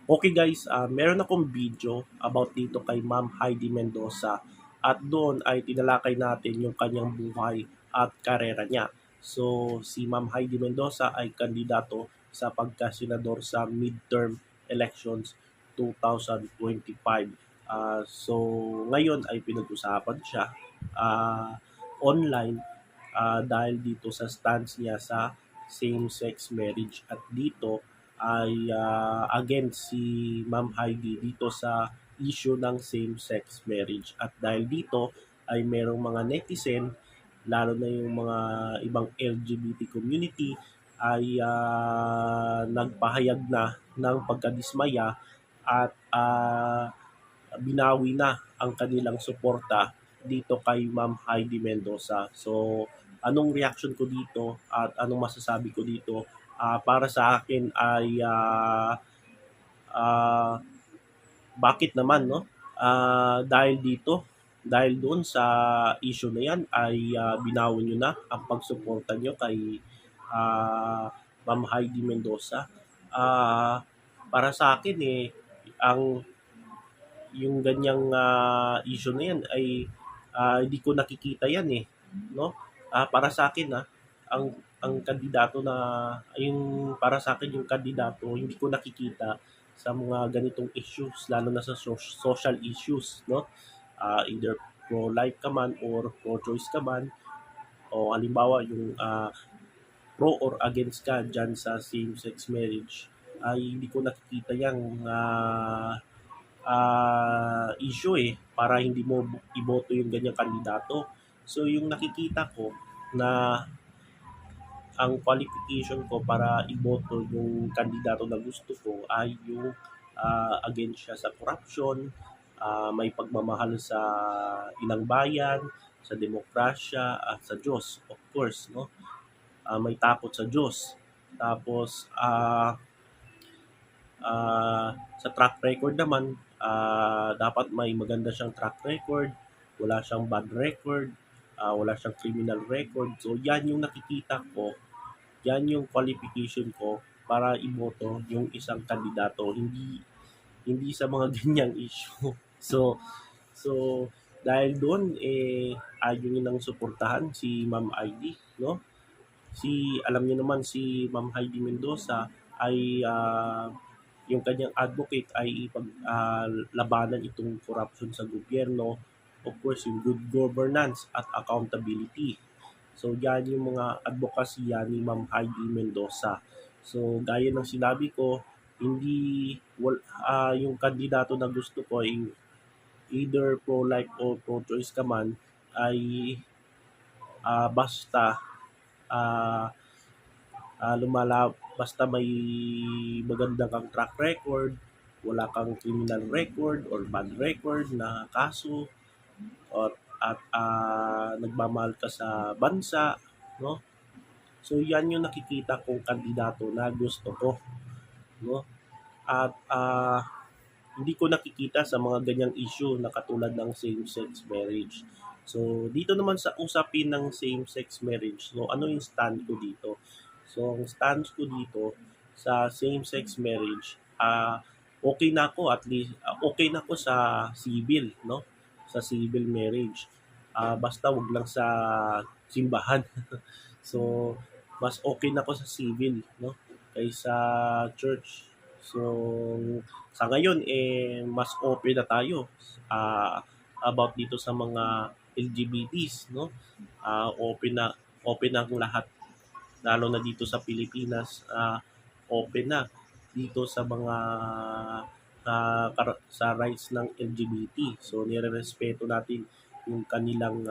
Okay guys, meron akong video about dito kay Ma'am Heidi Mendoza at doon ay tinalakay natin yung kanyang buhay at karera niya. So, si Ma'am Heidi Mendoza ay kandidato sa pagkasenador sa midterm elections 2025. So, ngayon ay pinag-usapan siya online dahil dito sa stance niya sa same-sex marriage at dito ay against si Ma'am Heidi dito sa issue ng same-sex marriage at dahil dito ay merong mga netizen lalo na yung mga ibang LGBT community ay nagpahayag na ng pagkadismaya at binawi na ang kanilang suporta dito kay Ma'am Heidi Mendoza. So, anong reaction ko dito at anong masasabi ko dito? Para sa akin ay ah, bakit naman no? Dahil dito, dahil doon sa issue na yan ay binawi nyo na ang pagsuporta nyo kay Ma'am Heidi Mendoza. Ah, para sa akin ang yung ganyang issue na yan ay hindi ko nakikita yan no? Para sa akin ang kandidato na yung para sa akin yung kandidato hindi ko nakikita sa mga ganitong issues lalo na sa social issues no. Either pro life ka man or pro choice ka man o halimbawa yung pro or against ka dyan sa same sex marriage ay hindi ko nakikita yung issue para hindi mo iboto yung ganyang kandidato. So yung nakikita ko na ang qualification ko para iboto yung kandidato na gusto ko ay yung against siya sa corruption, may pagmamahal sa inang bayan, sa demokrasya at sa Diyos, of course, no? May takot sa Diyos. Tapos sa track record naman, dapat may maganda siyang track record, wala siyang bad record, wala siyang criminal record. So yan yung nakikita ko, yan yung qualification ko para iboto yung isang kandidato, hindi hindi sa mga ganyang issue. So dahil doon ayaw niyo nang suportahan si Ma'am Heidi, no? Alam niyo naman si Ma'am Heidi Mendoza ay yung kanyang advocate ay labanan itong corruption sa gobyerno, of course yung good governance at accountability. So yan yung mga advocacy ni Ma'am Heidi Mendoza. So gaya ng sinabi ko, hindi yung kandidato na gusto ko ay either pro-life o pro-choice ka man ay basta ah, basta may maganda kang track record, wala kang criminal record or bad record na kaso at nagmamahal ka sa bansa, no? So yan yung nakikita kong kandidato na gusto ko, no? At hindi ko nakikita sa mga ganyang issue na katulad ng same-sex marriage. So dito naman sa usapin ng same-sex marriage, so ano yung stand ko dito? So ang stance ko dito sa same-sex marriage, okay na ako at least okay na ako sa civil, no? Sa civil marriage. Basta wag lang sa simbahan. So mas okay na ako sa civil, no? Kaysa church. So sa ngayon mas open na tayo about dito sa mga LGBTs, no? Open na ang lahat lalo na dito sa Pilipinas, open na dito sa mga sa rights ng LGBT. So nirerespeto natin yung kanilang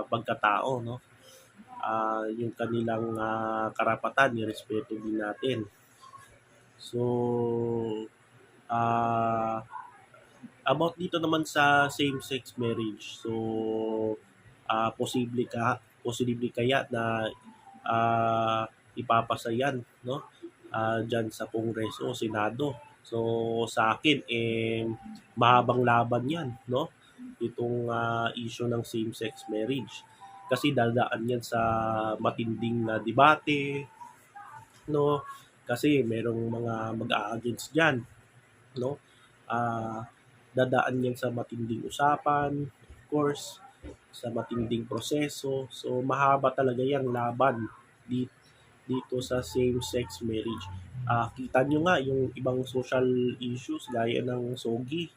pagkatao, no? Yung kanilang karapatan, nirespeto din natin. So ah about dito naman sa same-sex marriage. So posible kaya na ipapasa yan, no? Diyan sa Kongreso o Senado. So sa akin mahabang laban 'yan, no? Itong issue ng same-sex marriage. Kasi dadaan yan sa matinding na debate, no? Kasi merong mga mag-a-against diyan. no? Ah, Dadaan yan sa matinding usapan, of course, sa matinding proseso. So mahaba talaga yung laban dito sa same-sex marriage. Kita nyo nga yung ibang social issues gaya ng SOGI,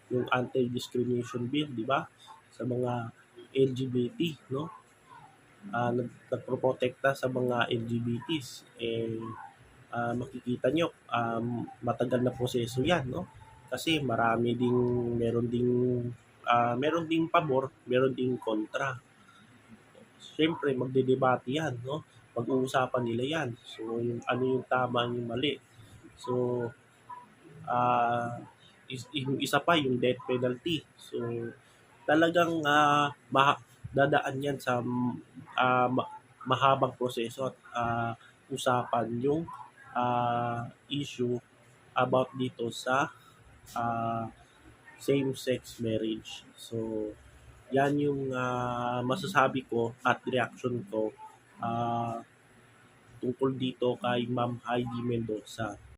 yung anti-discrimination bill, di ba? Sa mga LGBT, no? Nagproprotekta sa mga LGBTs. Makikita nyo, matagal na proseso yan, no? Kasi meron ding pabor, meron ding kontra. Siyempre, magdedebate yan, no? Pag-uusapan nila yan. So, ano yung tama, yung mali. So, ah yung isa pa, yung death penalty. So, talagang dadaan yan sa mahabang proseso at usapan yung issue about dito sa ah, same-sex marriage. So, yan yung masasabi ko at reaction ko ah, tungkol dito kay Ma'am Heidi Mendoza.